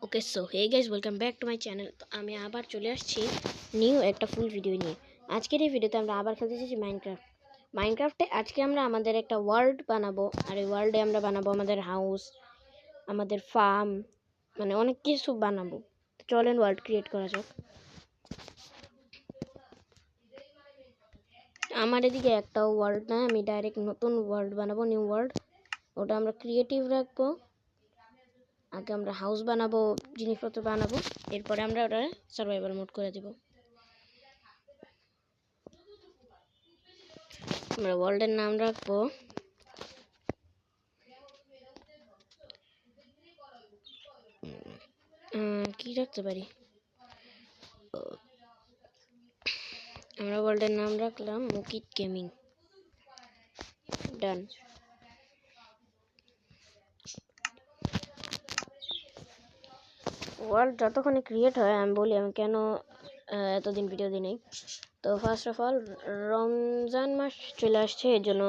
Okay so hey guys welcome back to my channel. তো আমি আবার চলে আসছি নিউ একটা ফুল ভিডিও নিয়ে। আজকের এই ভিডিওতে আমরা আবার খেলতে চাইছি মাইনক্রাফটে আজকে আমরা আমাদের একটা ওয়ার্ল্ড বানাবো, আর এই ওয়ার্ল্ডে আমরা বানাবো আমাদের হাউস, আমাদের ফার্ম, মানে অনেক কিছু বানাবো। তো চলেন ওয়ার্ল্ড ক্রিয়েট করা যাক। আমার এদিকে একটা ওয়ার্ল্ড না, আমি ডাইরেক্ট নতুন ওয়ার্ল্ড বানাবো, নিউ ওয়ার্ল্ড। ওটা আমরা ক্রিয়েটিভ রাখবো। আগে আমরা হাউস বানাবো, জিনিসপত্র বানাবো, এরপরে আমরা ওটা সার্ভাইভাল মোড করে দিব। আমরা ওয়ার্ল্ডের নাম রাখবো কি রাখতে পারি, আমরা ওয়ার্ল্ডের নাম রাখলাম মুকিত গেমিং। ডান। ওয়ার্ল্ড যতক্ষণে ক্রিয়েট হয় আমি বলি আমি কেন এতদিন ভিডিও দিই নাই। তো ফার্স্ট অফ অল রমজান মাস চলে আসছে, এর জন্য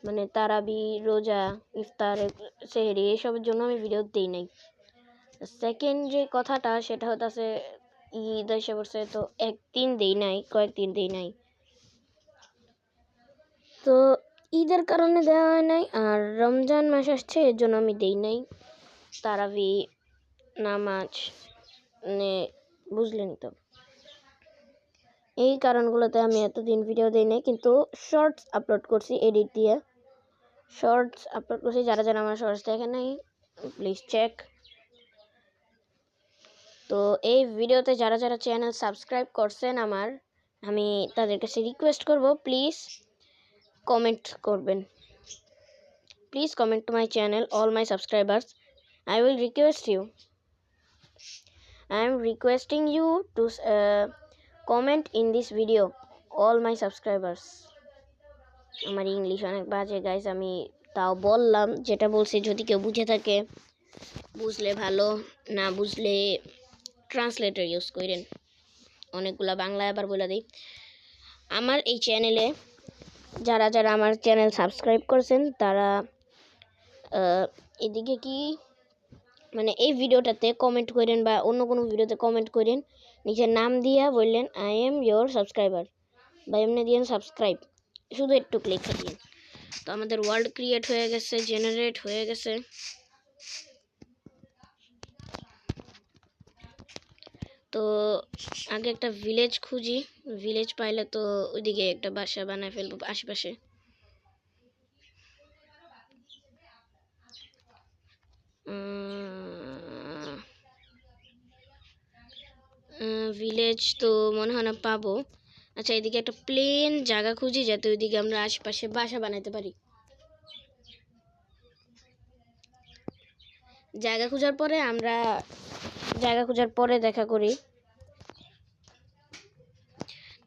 মানে তারাবি, রোজা, ইফতার, সেহরি এইসবের জন্য আমি ভিডিও দিই নাই। সেকেন্ড যে কথাটা সেটা হচ্ছে ঈদ এসে পড়ছে, তো একদিন দিই নাই, কয়েকদিন দিই নাই, তো ঈদের কারণে দেওয়া হয় নাই। আর রমজান মাস আসছে এর জন্য আমি দিই নাই তারাবি নামাজ, মানে বুঝলেন তো। এই কারণগুলোতে আমি এতদিন ভিডিও দিই নাই, কিন্তু শর্টস আপলোড করছি এডিট দিয়ে, শর্টস আপলোড করছি। যারা যারা আমার শর্টস দেখেন নাই প্লিজ চেক। তো এই ভিডিওতে যারা যারা চ্যানেল সাবস্ক্রাইব করছেন আমার, আমি তাদের কাছে রিকোয়েস্ট করব প্লিজ কমেন্ট করবেন। Please comment two my channel, all my subscribers, I will request you. I am requesting you to comment in this video, all my subscribers. আমার ইংলিশ অনেক বাজে গাইস, আমি তাও বললাম যেটা বলছি, যদি কেউ বুঝে থাকে বুঝলে ভালো, না বুঝলে ট্রান্সলেটর ইউজ করেন। অনেকগুলা বাংলায় আবার বলে দিই। আমার এই চ্যানেলে যারা যারা আমার চ্যানেল সাবস্ক্রাইব করছেন তারা এদিকে কি মানে এই ভিডিওটাতে কমেন্ট করেন বা অন্য কোনো ভিডিওতে কমেন্ট করেন, নিজের নাম দিয়া বললেন আই এম ইয়োর সাবস্ক্রাইবার, বা এমনি দিয়েন সাবস্ক্রাইব, শুধু একটু লেখা দিন। তো আমাদের ওয়ার্ল্ড ক্রিয়েট হয়ে গেছে, জেনারেট হয়ে গেছে। তো আগে একটা ভিলেজ খুঁজি, ভিলেজ পাইলে তো ওইদিকে একটা বাসা বানায় ফেলবো আশেপাশে। ভিলেজ তো মনে হয় না পাবো। আচ্ছা, এদিকে একটা প্লেন জায়গা খুঁজি যাতে ওইদিকে আমরা আশেপাশে বাসা বানাতে পারি। জায়গা খোঁজার পরে দেখা করি।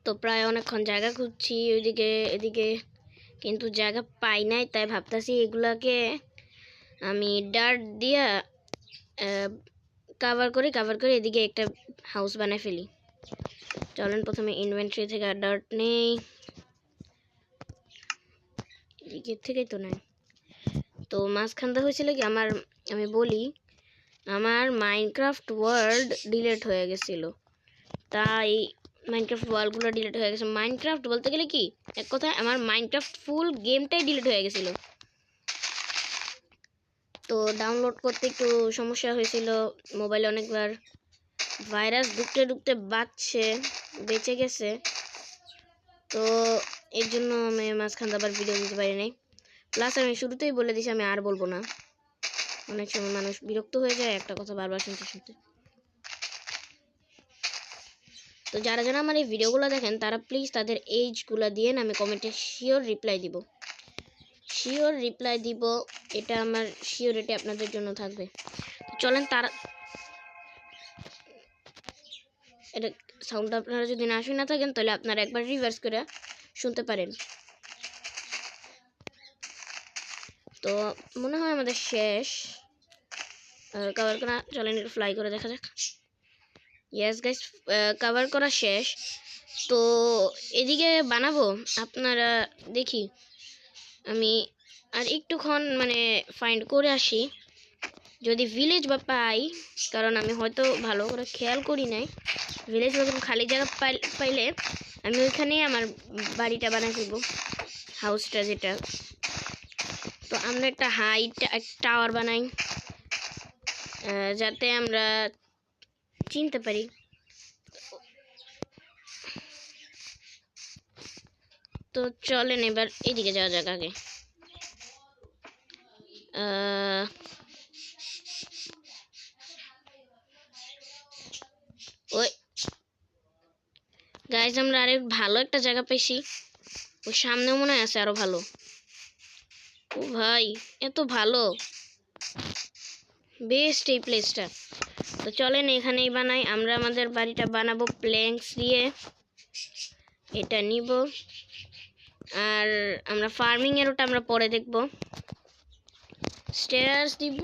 তো প্রায় অনেকক্ষণ জায়গা খুঁজছি ওইদিকে এদিকে, কিন্তু জায়গা পাই নাই। তাই ভাবতেছি এগুলাকে আমি ডার্ট দিয়া কাভার করে এদিকে একটা হাউস বানায় ফেলি। চলেন প্রথমে ইনভেন্টরি থেকে ডার্ট নেই, এদিকের থেকেই তো নেই। তো মাঝখানটা হয়েছিল কি, আমি বলি আমার মাইনক্রাফট ওয়ার্ল্ড ডিলিট হয়ে গেছিল, তাই মাইনক্রাফট ওয়ার্ল্ডগুলো ডিলিট হয়ে গেছে। মাইনক্রাফট বলতে গেলে কি এক কথায় আমার মাইনক্রাফট ফুল গেমটাই ডিলিট হয়ে গেছিলো। তো ডাউনলোড করতে একটু সমস্যা হয়েছিল, মোবাইলে অনেকবার ভাইরাস ঢুকতে বেঁচে গেছে। তো এর জন্য আমি মাঝখান আবার ভিডিও দিতে পারি নাই। প্লাস আমি শুরুতেই বলে দিছি আমি আর বলবো না, অনেক সময় মানুষ বিরক্ত হয়ে যায় একটা কথা বারবার শুনতে। তো যারা যারা আমার এই ভিডিওগুলো দেখেন তারা প্লিজ তাদের এইজগুলো দিয়ে আমি কমেন্টে শিওর রিপ্লাই দিব, এটা আমার শিওরিটি আপনাদের জন্য থাকবে। চলেন তারা এটা সাউন্ডটা আপনারা যদি না শুনে থাকেন তাহলে আপনারা একবার রিভার্স করে শুনতে পারেন। তো মনে হয় আমাদের শেষ কভার করা। চলেন একটু ফ্লাই করে দেখা যাক। ইয়েস গাইস, কভার করা শেষ। তো এদিকে বানাবো, আপনারা দেখি আমি আর একটুক্ষণ মানে ফাইন্ড করে আসি যদি ভিলেজ বা পাই, কারণ আমি হয়তো ভালো করে খেয়াল করি নাই, ভিলেজ বা কোনো খালি জায়গা পাইলে আমি ওইখানেই আমার বাড়িটা বানাই ফেলবো, হাউসটা যেটা। তো আমরা একটা টাওয়ার বানাই, যাতে আমরা চিনতে পারি। তো চলেন এবার এইদিকে যাওয়া যাক আগে। ওই গাইজ, আমরা আরেক ভালো একটা জায়গা পেয়েছি, ওই সামনেও মনে আছে আরো ভালো। ও ভাই, এত ভালো, বেস্ট এই প্লেসটা। তো চলেন এখানেই বানাই। আমরা আমাদের বাড়িটা বানাবো প্ল্যাঙ্কস দিয়ে, এটা নিব। আর আমরা ফার্মিং এর ওটা আমরা পরে দেখব। স্টেয়ার্স দিব,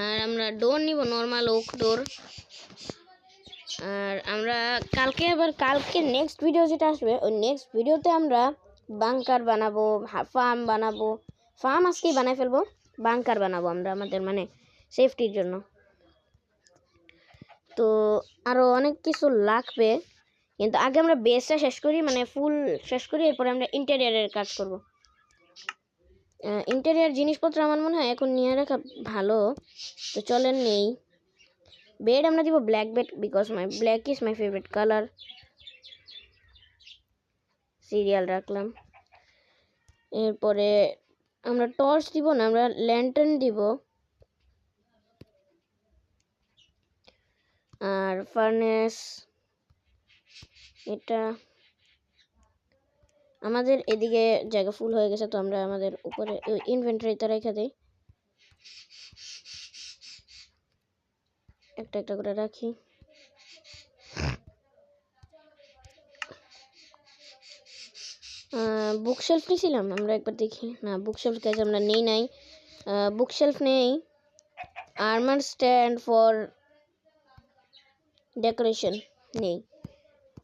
আর আমরা ডোর নিব, নর্মাল ওক ডোর। আর আমরা কালকে নেক্সট ভিডিও যেটা আসবে, ওই নেক্সট ভিডিওতে আমরা বাংকার বানাবো, ফার্ম বানাবো। ফার্ম আজকেই বানাই ফেলবো, বাংকার বানাবো আমরা আমাদের মানে সেফটির জন্য। তো আরও অনেক কিছু লাগবে, কিন্তু আগে আমরা বেসটা শেষ করি, মানে ফুল শেষ করি, এরপরে আমরা ইন্টেরিয়ারের কাজ করব। ইন্টেরিয়ার জিনিসপত্র আমার মনে হয় এখন নিয়ে রাখা ভালো। তো চলেন নেই। বেড আমরা দিব black bed, because black is my favourite colour. Serial রাখলাম। এরপরে আমরা টর্চ দিব না, আমরা ল্যান্টার্ন দিব। আর ফার্নেস, এটা আমাদের এদিকে জায়গা ফুল হয়ে গেছে, তো আমরা আমাদের উপরে ইনভেন্টরিতে রেখে দিই, একটা একটা করে রাখি। বুকশেলফ নিয়েছিলাম আমরা, একবার দেখি। না, বুকশেলফ গাইজ আমরা নেই নাই, বুকশেলফ নেই। আর্মার স্ট্যান্ড ফর ডেকোরেশন নেই।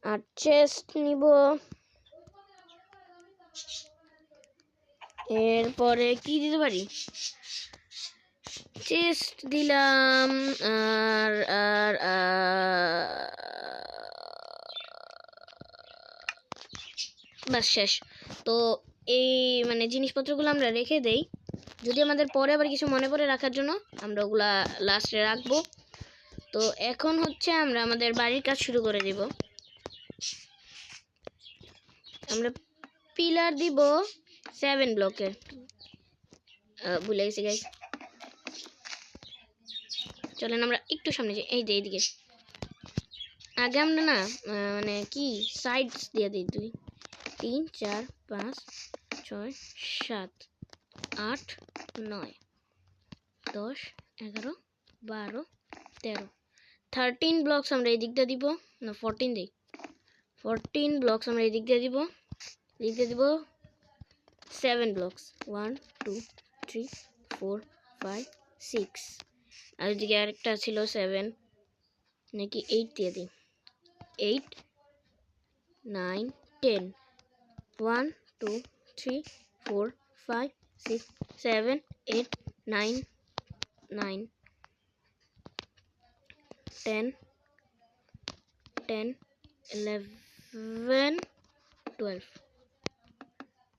আর চেস্ট নিব। এরপরে কি দিতে পারি? চেস্ট দিলাম। আর আর বাস শেষ। তো এই মানে জিনিসপত্রগুলো আমরা রেখে দেই, যদি আমাদের পরে আবার কিছু মনে পড়ে রাখার জন্য আমরা ওগুলা লাস্টে রাখবো। তো এখন হচ্ছে আমরা আমাদের বাড়ির কাজ শুরু করে দিব। আমরা পিলার দিব 7 ব্লকের, ভুলে গেছি গাইস। চলেন আমরা একটু সামনে যাই, এই যে এইদিকে। আগে আমরা না মানে কি সাইডস দিয়ে দিই, 2 3 4 5 6 7 8 9 10 11 12 13 13 ব্লকস আমরা এই দিক দিয়ে দিব, না 14 দিই। 14 ব্লকস আমরা এই দিক দিয়ে দিব, এদিক দিয়ে দিব 7 ব্লকস, 1 2 3 4 5 6। আর এদিকে আরেকটা ছিল 7, নাকি 8 দিয়ে দিই, 8 9 10, 1 2 3 4 5 6 7 8 9 9 10 10 11 12।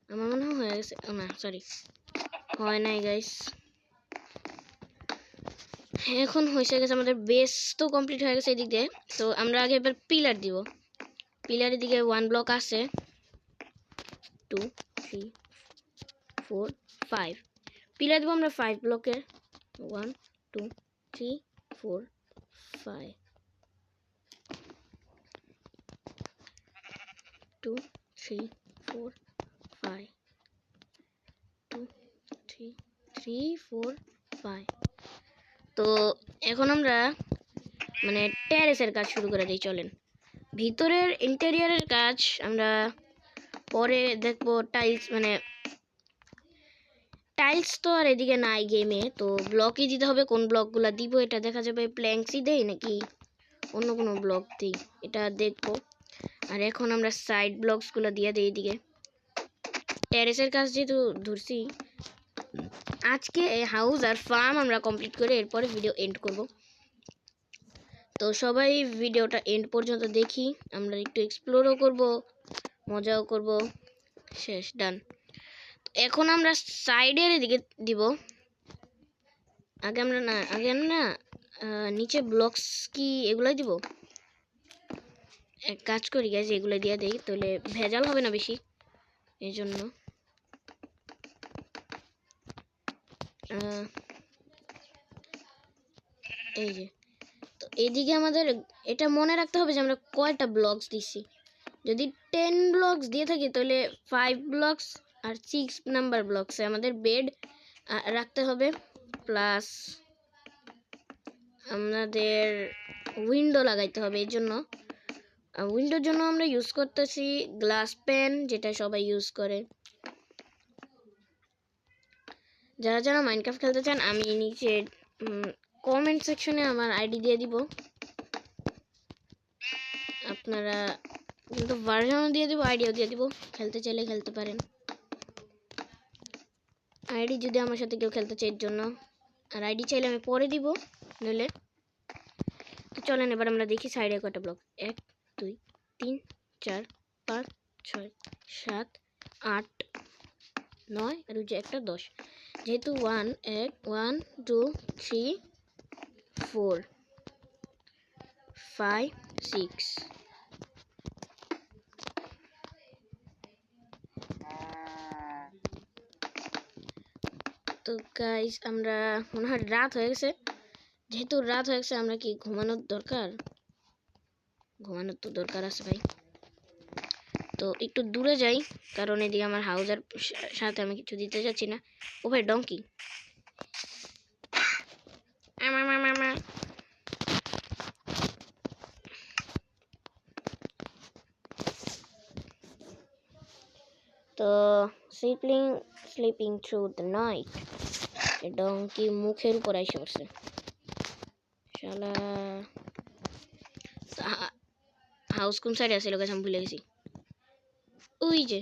আমার মনে হয়ে গেছে, না সরি হয় নাই গাইস, এখন হয়েছে গেছে। আমাদের বেস তো কমপ্লিট হয়ে গেছে এদিক দিয়ে। তো আমরা আগে এবার পিলার দিব। পিলারের দিকে 1 ব্লক আছে, 2 3 4 5 পিলার দিব আমরা 5 ব্লকের, 1 2 3 4 5 2 3 4 5 2 3 3 4 5। তো এখন আমরা মানে টেরেসের কাজ শুরু করে দিই। চলেন ভিতরের ইন্টেরিয়রের কাজ আমরা পরে দেখবো। টাইলস তো আর এদিকে নাই গেমে, তো ব্লকই দিতে হবে। কোন ব্লকগুলো দিব এটা দেখা যাবে, প্ল্যাঙ্কসই দেই নাকি অন্য কোনো ব্লক দিই এটা দেখবো। আর এখন আমরা সাইড ব্লকসগুলো দিয়ে দিই এদিকে। টেরেসের কাজ যেহেতু ধরছি, আজকে এই হাউস আর ফার্ম আমরা কমপ্লিট করে এরপরে ভিডিও এন্ড করব। তো সবাই ভিডিওটা এন্ড পর্যন্ত দেখি, আমরা একটু এক্সপ্লোরও করব, মজাও করব। শেষ, ডান। এখন আমরা সাইডের এদিকে দিব। আগে না নিচে ব্লকস কি এগুলাই দিব। এক কাজ করি গাইজ, এগুলো দিয়ে দেই, তাহলে ভেজাল হবে না বেশি, এই জন্য। এই যে, তো এইদিকে আমাদের এটা মনে রাখতে হবে যে আমরা কয়টা ব্লকস দিছি। যদি 10 ব্লকস দিয়ে থাকি তাহলে 5 ব্লকস আর 6 নাম্বার ব্লকসে আমাদের বেড রাখতে হবে। প্লাস আমাদের উইন্ডো লাগাইতে হবে। এর জন্য উইন্ডোর জন্য আমরা ইউজ করতেছি গ্লাস পেন, যেটা সবাই ইউজ করে। যারা যারা মাইনক্রাফট খেলতে চান, আমি নিচে কমেন্ট সেকশনে আমার আইডি দিয়ে দিব, আপনারা কিন্তু ভার্সনও দিয়ে দিব, আইডিও দিয়ে দিব, খেলতে চাইলে খেলতে পারেন। আইডি যদি আমার সাথে কেউ খেলতে চাই এর জন্য, আর আইডি চাইলে আমি পরে দিব নইলে। তো চলেন এবার আমরা দেখি সাইডে কয়টা ব্লক। 1 2 3 4 5 6 7 8 9 আর ওই যে একটা 10, যেহেতু 1 2 3 4 5 6। তো গাইস আমরা মনে হয় রাত হয়ে গেছে, যেহেতু রাত হয়ে গেছে আমরা কি ঘুমানোর দরকার? ঘুমানোর তো দরকার আছে ভাই। তো একটু দূরে যাই, কারণ এদিকে আমার হাউজার সাথে আমি কিছু দিতে যাচ্ছি না। ও ভাই ডঙ্কি, তো sleeping through the night, donkey মুখের উপর এসে পড়ছে শালা। হাউস কোন সাইডে আছে লোকেশ আমি ভুলে গেছি। ওই যে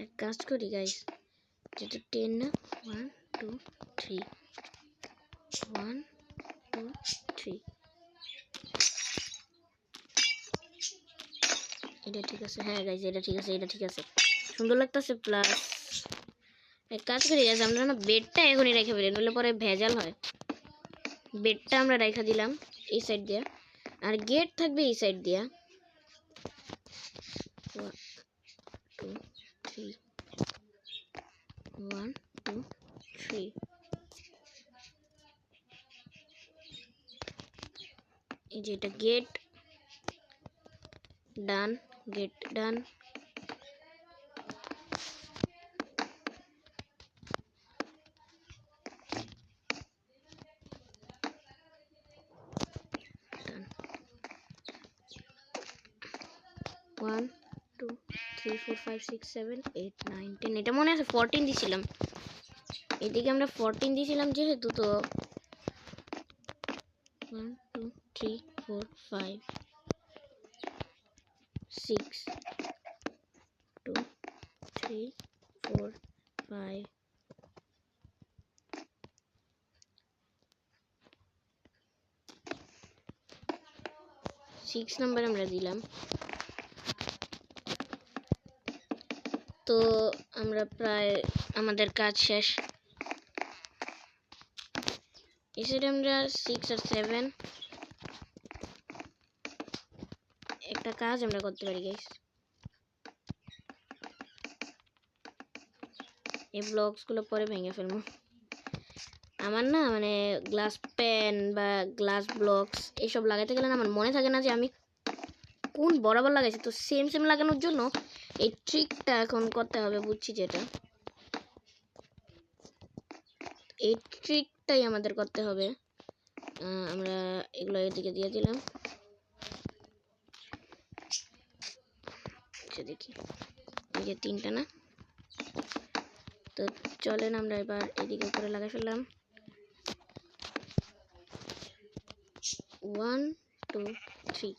এক কাজ করি গাইস, যেটা 10 না, 1 2 3 1 2 3, এটা ঠিক আছে। হ্যাঁ গাইস এটা ঠিক আছে, এটা ঠিক আছে, সুন্দর লাগতেছে। প্লাস এক কাজ করি গাইস, আমরা না বেডটা এখনই রেখে ফেলি, নইলে পরে ভেজাল হয়। বেডটা আমরা রেখে দিলাম এই সাইড দিয়া, আর গেট থাকবে এই সাইড দিয়া। 1 2 3 1 2 3, এই যে এটা get done, get done. One two three four five six seven eight nine 10, এটা মনে আছে 14 দিয়েছিলাম। এদিকে আমরা 14 দিয়েছিলাম যেহেতু, তো 1 2 3 4 5 6 2 3 4 5 6 নাম্বার আমরা দিলাম। তো আমরা প্রায় আমাদের কাজ শেষ। এসে আমরা 6 আর 7 একটা কাজ আমরা করতে পারি গাইস, এই ব্লকসগুলো পরে ভেঙে ফেলবো। আমার না মানে গ্লাস পেন বা গ্লাস ব্লকস এইসব লাগাইতে গেলে না আমার মনে থাকে না যে আমি কোন বরাবর লাগাইছি। তো সেম সেম লাগানোর জন্য এই ট্রিকটা এখন করতে হবে, বুঝছি যেটা, এই ট্রিকটাই আমাদের করতে হবে। আমরা এগুলো এদিকে দিয়ে দিলাম, দেখি এই যে 3টা না। তো চলেন আমরা এবার এদিকে উপরে লাগাই ফেললাম। 1 2 3।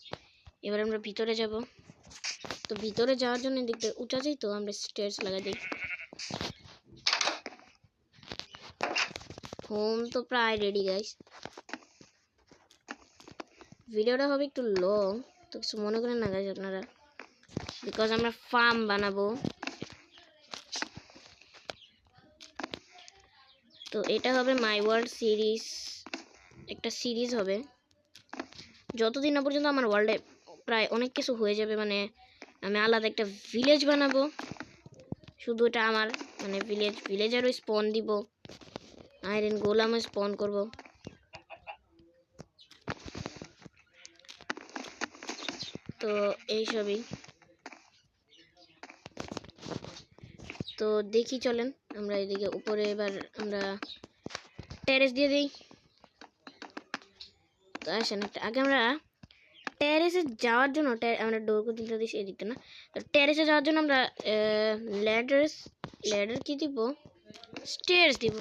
এবার আমরা ভিতরে যাব। তো ভিতরে যাওয়ার জন্য দেখতে উঠা যাই, তো আমরা স্টেয়ার্স লাগাই দিই। হোম তো প্রায় রেডি গাইস। ভিডিওটা হবে একটু লং, তো কিছু মনে করেন না গাইস আপনারা, বিকজ আমরা ফার্ম বানাবো। তো এটা হবে মাই ওয়ার্ল্ড সিরিজ, একটা সিরিজ হবে যতদিন না পর্যন্ত আমার ওয়ার্ল্ডে প্রায় অনেক কিছু হয়ে যাবে। মানে আমি আলাদা একটা ভিলেজ বানাবো, শুধু এটা আমার মানে ভিলেজারও স্পন দিব, আয়রন গোলামও স্পন করব। তো এইসবই। তো দেখি চলেন আমরা এদিকে উপরে এবার আমরা টেরেস দিয়ে দিই। তো আসেন আগে আমরা টেরেসে যাওয়ার জন্য আমরা ডোর করে দিতে দিচ্ছি এদিকটা না। তো টেরেসে যাওয়ার জন্য আমরা ল্যাডার কি দিব, স্টেয়ার্স দিব।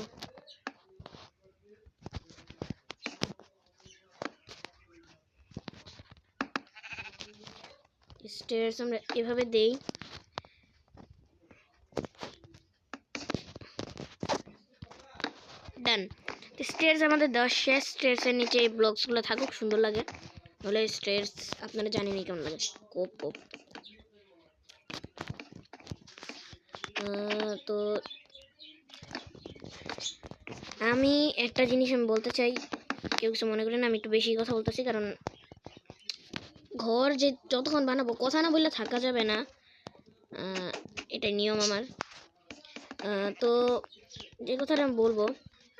স্টেয়ার্স আমরা এভাবে দেই। ডান। স্টেয়ার্স আমাদের 10 শেষ। স্টেয়ার্সের নিচে এই ব্লকসগুলো থাকুক, সুন্দর লাগে। বলে স্টেয়ার্স আপনারা জানেনই কেমন লাগে, কোপ কোপ। তো আমি একটা জিনিস আমি বলতে চাই, কেউ কিছু মনে করেন, আমি একটু বেশি কথা বলতেছি, কারণ ঘর যে যতক্ষণ বানাবো কথা না বললে থাকা যাবে না, এটাই নিয়ম আমার। তো যে কথাটা আমি বলবো,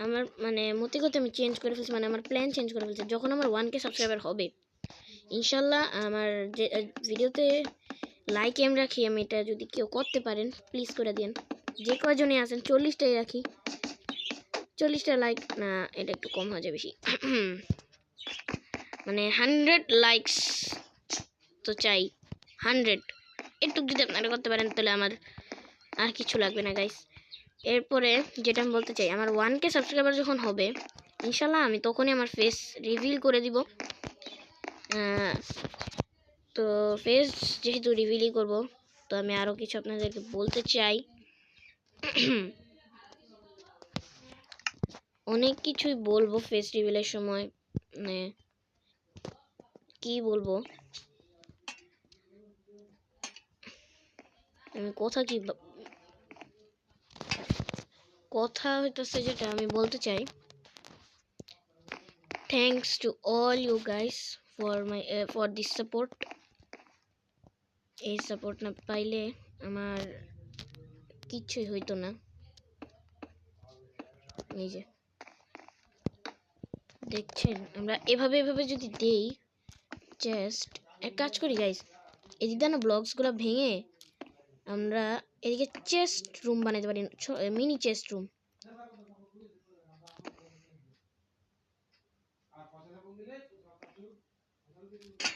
আমার মানে মতিগতি আমি চেঞ্জ করে ফেলছি, মানে আমার প্ল্যান চেঞ্জ করে ফেলছি। যখন আমার 1K সাবস্ক্রাইবার হবে ইনশাল্লাহ, আমার যে ভিডিওতে লাইক এম রাখি আমি, এটা যদি কেউ করতে পারেন প্লিজ করে দিন। যে কয়জনই আছেন 40টাই রাখি, 40টা লাইক না, এটা একটু কম হয়ে যায় বেশি। মানে 100 লাইকস তো চাই, 100 একটু যদি আপনারা করতে পারেন তাহলে আমার আর কিছু লাগবে না গাইস। এরপরে যেটা আমি বলতে চাই, আমার 1K সাবস্ক্রাইবার যখন হবে ইনশাল্লাহ, আমি তখনই আমার ফেস রিভিল করে দিব। তো ফেস যেহেতু রিভিলই করব, তো আমি আরও কিছু আপনাদেরকে বলতে চাই। অনেক কিছুই বলবো ফেস রিভিলের সময়, মানে কি বলবো, আমি কথা হইতেছে যেটা আমি বলতে চাই। Thanks to all you guys for this support. এই সাপোর্ট না পাইলে আমার কিচ্ছুই হইতো না। এই যে দেখছেন, আমরা এভাবে যদি দেই, জাস্ট এক কাজ করি গাইস, এদিকে না ব্লকসগুলো ভেঙে আমরা এদিকে চেস্ট রুম বানাতে পারি, মিনি চেস্ট রুম।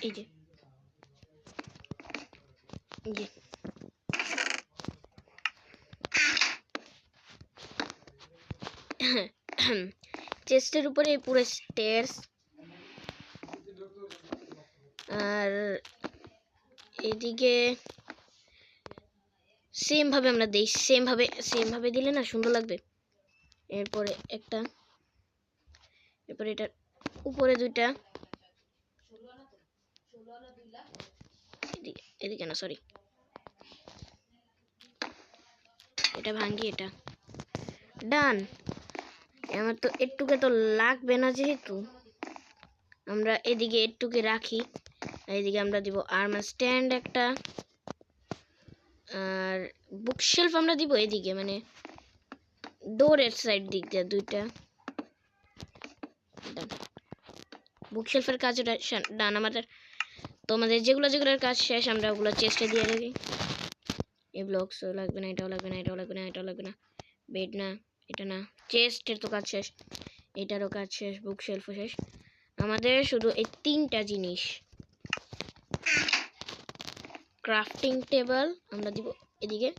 এই যে চেস্টের উপরে পুরো স্টেয়ার্স, আর এদিকে সেম ভাবে আমরা দেই, সেম ভাবে দিলে না সুন্দর লাগবে। এরপরে এটা উপরে দুইটা, এদিকে না সরি, এটা ভাঙ্গি, এটা ডান। আমার তো একটুকে তো লাগবে না, যেহেতু আমরা এদিকে একটুকে রাখি, এদিকে আমরা দিব আর্মার স্ট্যান্ড একটা, আর বুকশেলফ আমরা দিব এদিকে, মানে ডোরের সাইড দিক দিয়ে দুইটা। বুকশেলফের কাজ ডান আমাদের। তো আমাদের যেগুলোর কাজ শেষ, আমরা ওগুলো চেস্টে দিয়ে রাখি। এই ব্লকসও লাগবে না, এটাও লাগবে না, এটাও লাগবে না, এটাও লাগবে না, বেড না, এটা না, চেস্টের তো কাজ শেষ, এটারও কাজ শেষ, বুকশেলফও শেষ। আমাদের শুধু এই 3টা জিনিস। ক্রাফটিং টেবিল আমরা দিব এদিকে,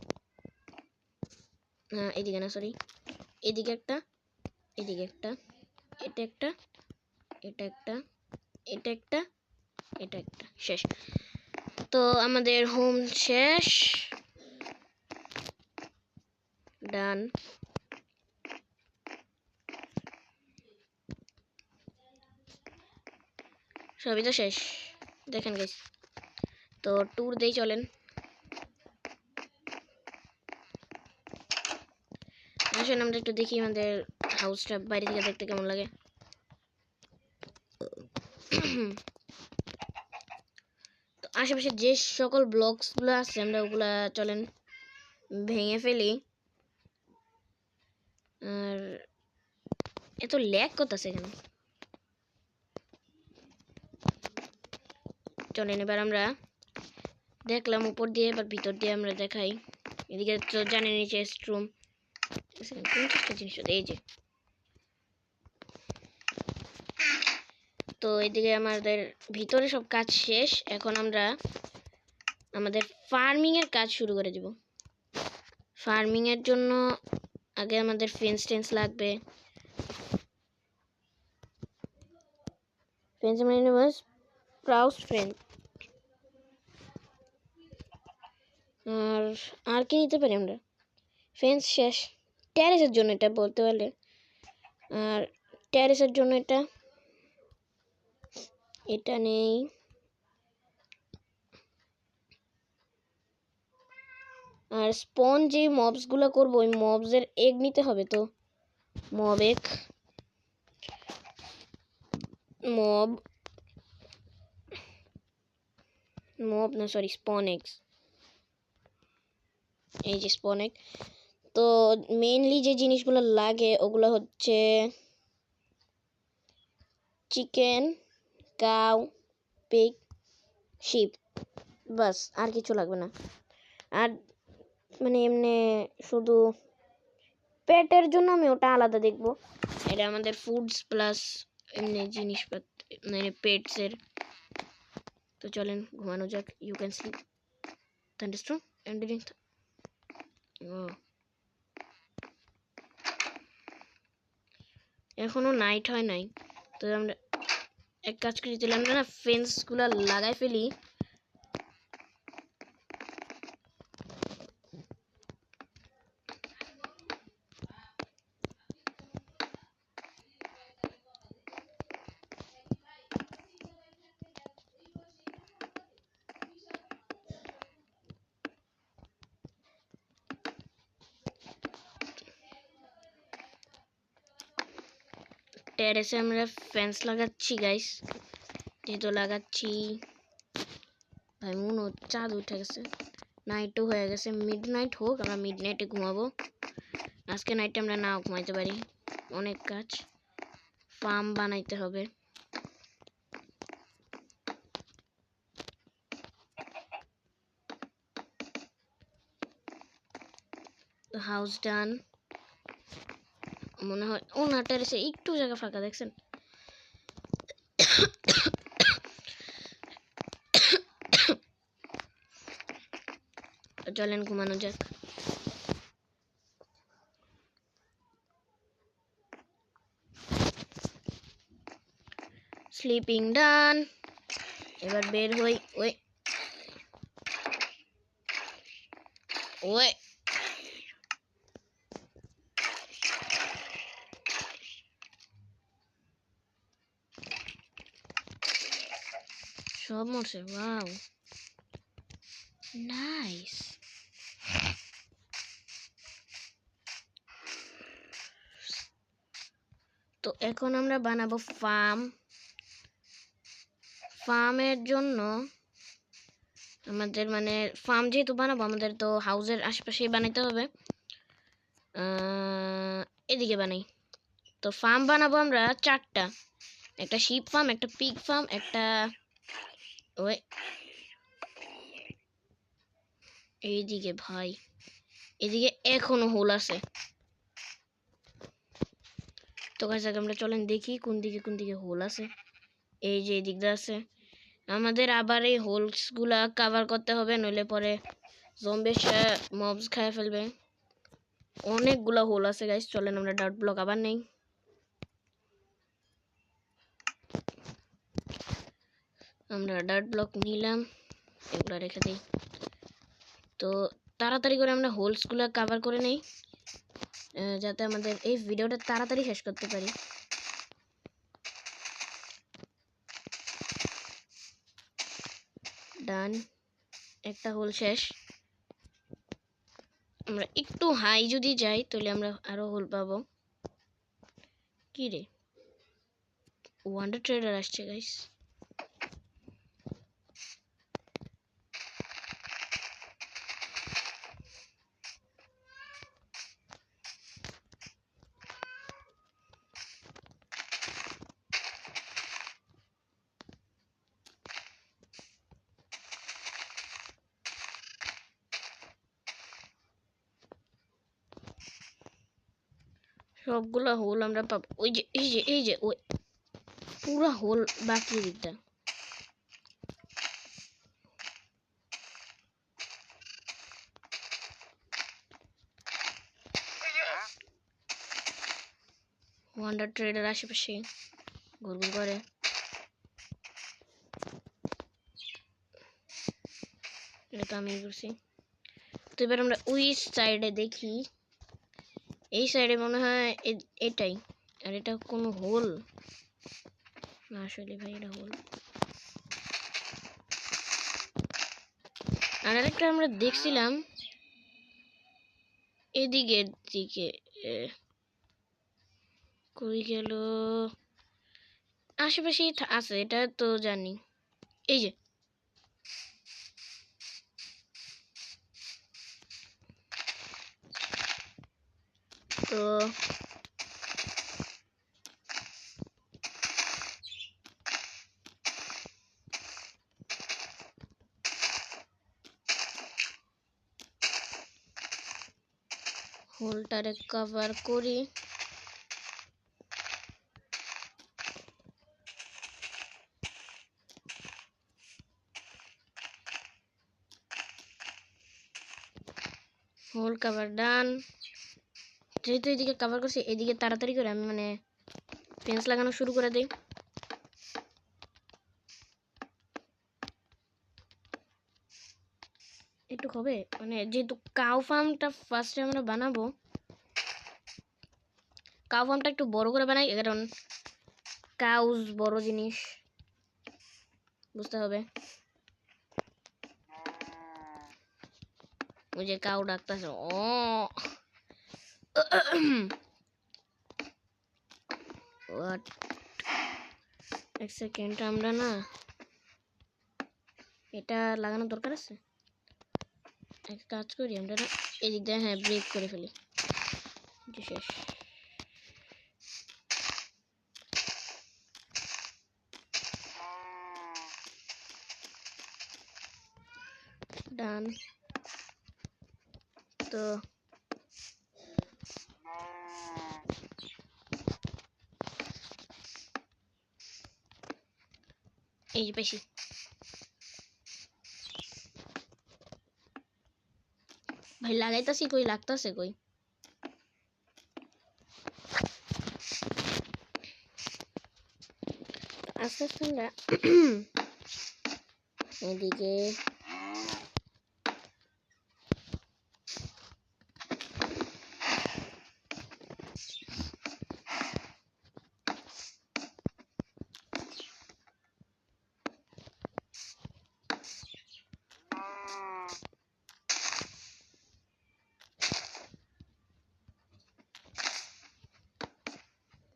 এদিকে না সরি, এদিকে একটা, এদিকে একটা, এটা একটা, এটা একটা, এটা একটা, এটা একটা, শেষ। তো আমাদের হোম শেষ, ডান। সবই তো শেষ, দেখেন গাইস। তো ট্যুর দিয়ে চলেন। আসলে আমরা একটু দেখি আমাদের হাউসটা বাইরে থেকে দেখতে কেমন লাগে। তো আশেপাশে যে সকল ব্লকসগুলো আছে আমরা ওগুলা চলেন ভেঙে ফেলি। আর এত ল্যাগ করতেছে এখানে। চলেন এবার আমরা দেখলাম উপর দিয়ে, এবার ভিতর দিয়ে আমরা দেখাই। এদিকে তো জানেন নিচে রেস্টরুম, 50টা জিনিস এই যে। তো এদিকে আমাদের ভিতরে সব কাজ শেষ, এখন আমরা আমাদের ফার্মিং এর কাজ শুরু করে দেব। ফার্মিং এর জন্য আগে আমাদের ফেন্স টেন্স লাগবে। ফেন্স মানে বাস প্রাউস ফেন্স। আর কি নিতে পারি আমরা? ফেন্স শেষ। টেরেসের জন্য এটা বলতে পারলে, আর টেরেসের জন্য এটা নেই। আর স্পন যে মবসগুলো করবো ওই মবসের এগ নিতে হবে। তো মব এগ, মব না সরি স্পন এগস, এই যে স্পন এগ। তো মেইনলি যে জিনিসগুলো লাগে ওগুলো হচ্ছে চিকেন, কাউ, পিগ, শিপ, বাস আর কিছু লাগবে না। আর মানে এমনি শুধু পেটের জন্য আমি ওটা আলাদা দেখবো। এটা আমাদের ফুডস প্লাস এমনি জিনিসপত্র মানে পেটসের। তো চলেন ঘুমানো যাক। You can sleep thunderstorm and ডিডিং। এখনো নাইট হয় নাই। তো আমরা এক কাজ করি, তাহলে আমরা না ফেন্সগুলো লাগাই ফেলি। টেরেসে আমরা ফেন্স লাগাচ্ছি গাইস, যেহেতু লাগাচ্ছি। ভাই মনে হচ্ছে চাঁদ উঠে গেছে, নাইটও হয়ে গেছে। মিড নাইট হোক, আমরা মিড নাইটে ঘুমাবো। আজকে নাইটে আমরা নাও ঘুমাইতে পারি, অনেক কাজ। ফার্ম বানাইতে হবে। হাউস ডান মনে হয়। ও না, টেরেসে একটু জায়গা ফাঁকা দেখছেন। চলেন ঘুমানো যাক। স্লিপিং ডান, এবার বের হই। ওই ওই সব মরছে। Wow nice. তো এখন আমরা বানাবো ফার্ম। ফার্মের জন্য আমাদের মানে ফার্ম যেহেতু বানাবো, আমাদের তো হাউসের আশেপাশেই বানাইতে হবে। এদিকে বানাই। তো ফার্ম বানাবো আমরা 4টা, একটা শিপ ফার্ম, একটা পিগ ফার্ম, একটা ওই এইদিকে। ভাই এদিকে এখনো হোল আছে। তো গাছ আগে আমরা চলেন দেখি কোন দিকে হোল আছে। এই যে এই দিকটা আছে। আমাদের আবার এই হোলস গুলা কভার করতে হবে, নইলে পরে জম্বি মবস খায় ফেলবে। অনেকগুলা হোল আছে গাইস, চলেন আমরা ডার্ট ব্লক আবার নেই। আমরা ডার্ট ব্লক নিলাম, এগুলো রেখে দিই। তো তাড়াতাড়ি করে আমরা হোলসগুলো কভার করে নেই, যাতে আমাদের এই ভিডিওটা তাড়াতাড়ি শেষ করতে পারি। ডান, একটা হোল শেষ। আমরা একটু হাই যদি যাই তাহলে আমরা আরো হোল পাবো। কি রে, ওয়ান্ডার ট্রেডার আসছে গাইস। সবগুলা হোল আমরা পাবো। ওই যে এই যে ওই পুরা হোল বাকি দিকটা। ওয়ান্ডার ট্রেডার আশেপাশে ঘুরঘুর করে। এটা তো আমি করছি। তো এবার আমরা ওই সাইডে দেখি, এই সাইডে মনে হয় এটাই। আর এটা কোনো হোল না আসলে ভাই, এটা হোল। আর একটা আমরা দেখছিলাম এদিকের দিকে, কই গেল, আশেপাশেই আছে, এটা তো জানি। এই যে তো হোলটারে কভার করি। হোল কভার ডান। যেহেতু এদিকে কভার করছি, এদিকে তাড়াতাড়ি করে আমি মানে ফেন্স লাগানো শুরু করে দিই। একটু হবে মানে, যেহেতু কাউ ফার্মটা ফার্স্টে আমরা বানাবো, কাউ ফার্মটা একটু বড় করে বানাই, কারণ কাউজ বড় জিনিস, বুঝতে হবে। ওই যে কাউ ডাকতেছে, ও এক সেকেন্ড, আমরা না এটা লাগানোর দরকার আছে। এক কাজ করি, আমরা না এদিক দিয়ে হ্যাঁ ব্রেক করে ফেলি। শেষ। ডান। তো এই যে পেশি ভাই লাগাইতাছি, কই লাগতাছে কই। আস্তে আস্তে আমরা এদিকে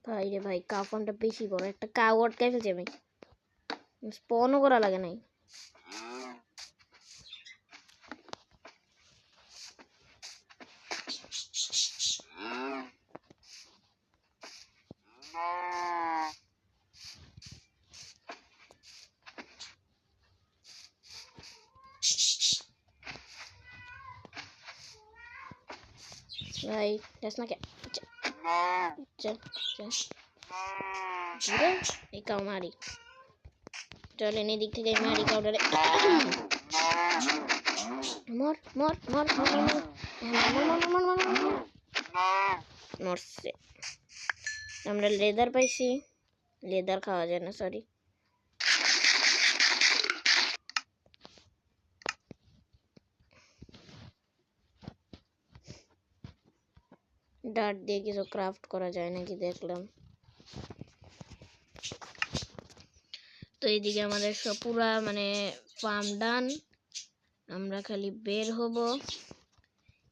ভাই রে ভাই, কাউ ফার্মটা বেশি বড়, একটা কাউ আটকাই ফেলছে আমি, স্পনও করা লাগে নাই। ভাই যাস না কে, চল চল এই কাউ মারি, চলেন এদিক থেকে মারি কাউটারে। মর মর মর মর মর মরছে। আমরা লেদার পাইছি, লেদার খাওয়া যায় না, সরি। ডার্ট দিয়ে কিছু ক্রাফট করা যায় নাকি দেখলাম। তো এইদিকে আমাদের সব পুরা মানে ফার্ম ডান। আমরা খালি বের হব।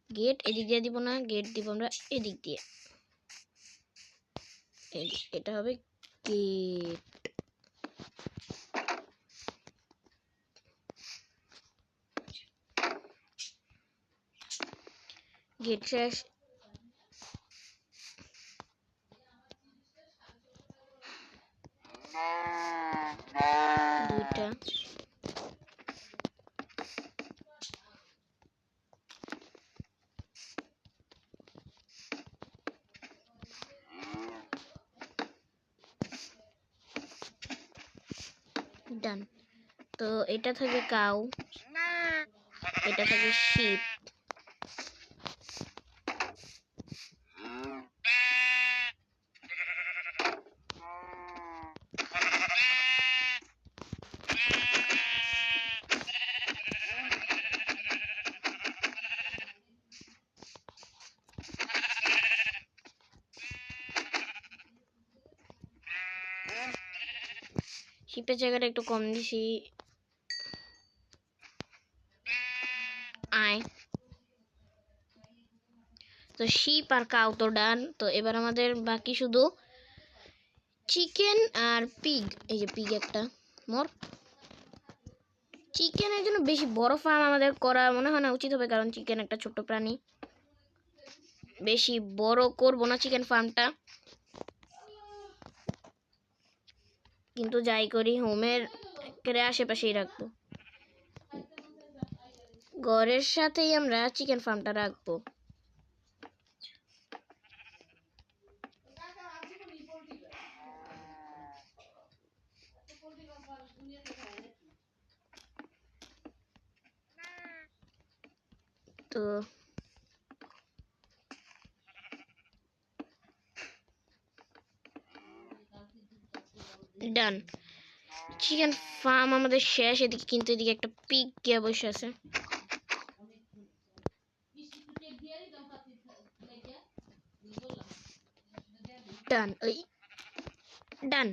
গেট এদিক দিয়ে দিব না, গেট দিব আমরা এদিক দিয়ে। এটা হবে গেট। গেট শেষ। দুইটা ডান। তো এটা থাকে কাউ, এটা থাকে শিপ। শিপের জায়গাটা একটু কম দিছি। আয়। তো শিপ আর কাউ তো ডান। তো এবার আমাদের বাকি শুধু চিকেন আর পিগ। এই যে পিগ একটা মোর। চিকেনের জন্য বেশি বড় ফার্ম আমাদের করা মনে হয় না উচিত হবে, কারণ চিকেন একটা ছোট্ট প্রাণী। বেশি বড় করব না চিকেন ফার্মটা, কিন্তু যাই করি হোমের আশেপাশেই রাখবো। ঘরের সাথেই আমরা চিকেন ফার্মটা রাখবো। তো ডান। চিকেন ফার্ম আমাদের শেষ। এদিকে কিন্তু এদিকে একটা পিগ গিয়ে বসে আছে। ডান। ওই ডান।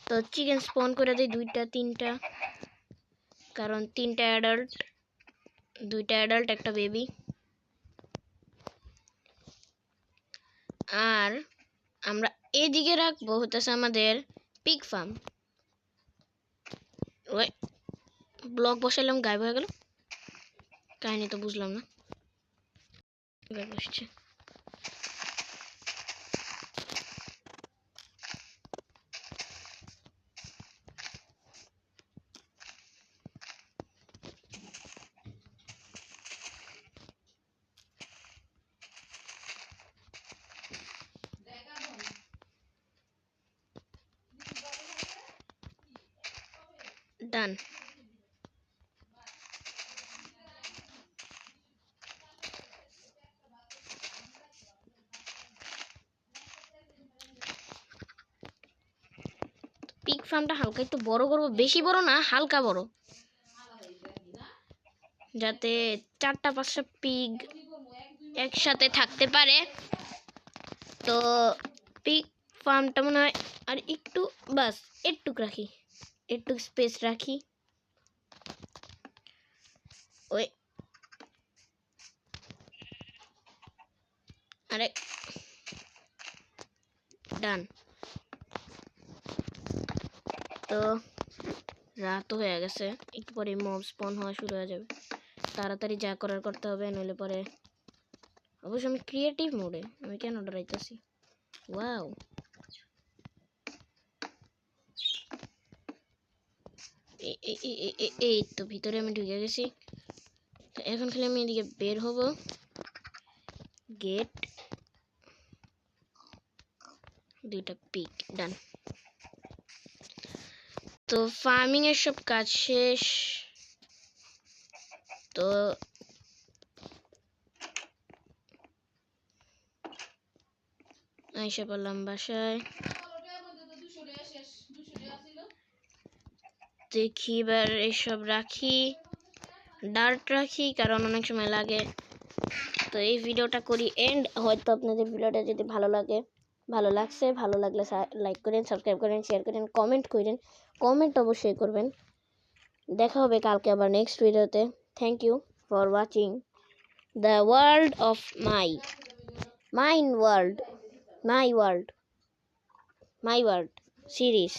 তো চিকেন স্পন করে দিই দুইটা তিনটা, কারণ তিনটা অ্যাডাল্ট, দুইটা অ্যাডাল্ট একটা বেবি। আর আমরা এদিকে রাখবো হতেছে আমাদের পিগ ফার্ম। ওই ব্লক বসাইলাম, গায়েব হয়ে গেল। কাহিনী তো বুঝলাম না। বসছে ডান। পিগ ফার্মটা হালকা একটু বড় করবো, বেশি বড় না, হালকা বড়, যাতে 4-5টা পিগ একসাথে থাকতে পারে। তো পিগ ফার্মটা মনে হয় আর একটু, বাস একটু রাখি, একটু স্পেস রাখি। ওই আরে ডান। তো রাত হয়ে গেছে, একটু পরে মব স্পন হওয়া শুরু হয়ে যাবে। তাড়াতাড়ি যা করার করতে হবে, নইলে পরে। অবশ্য আমি ক্রিয়েটিভ মোডে, আমি কেন ডরাইতেছি। ওয়াও, এই তো ভিতরে আমি ঢুকে গেছি। তো এখন খালি আমি এদিকে বের হব। গেট, দুইটা পিক, ডান। তো ফার্মিং এর সব কাজ শেষ। তো আইসা পড়লাম বাসায়। দেখি এবার এসব রাখি, ডার্ট রাখি, কারণ অনেক সময় লাগে। তো এই ভিডিওটা করি এন্ড। হয়তো আপনাদের ভিডিওটা যদি ভালো লাগলে লাইক করেন, সাবস্ক্রাইব করেন, শেয়ার করেন, কমেন্ট করেন। কমেন্ট অবশ্যই করবেন। দেখা হবে কালকে আবার নেক্সট ভিডিওতে। Thank you for watching the world of my world series.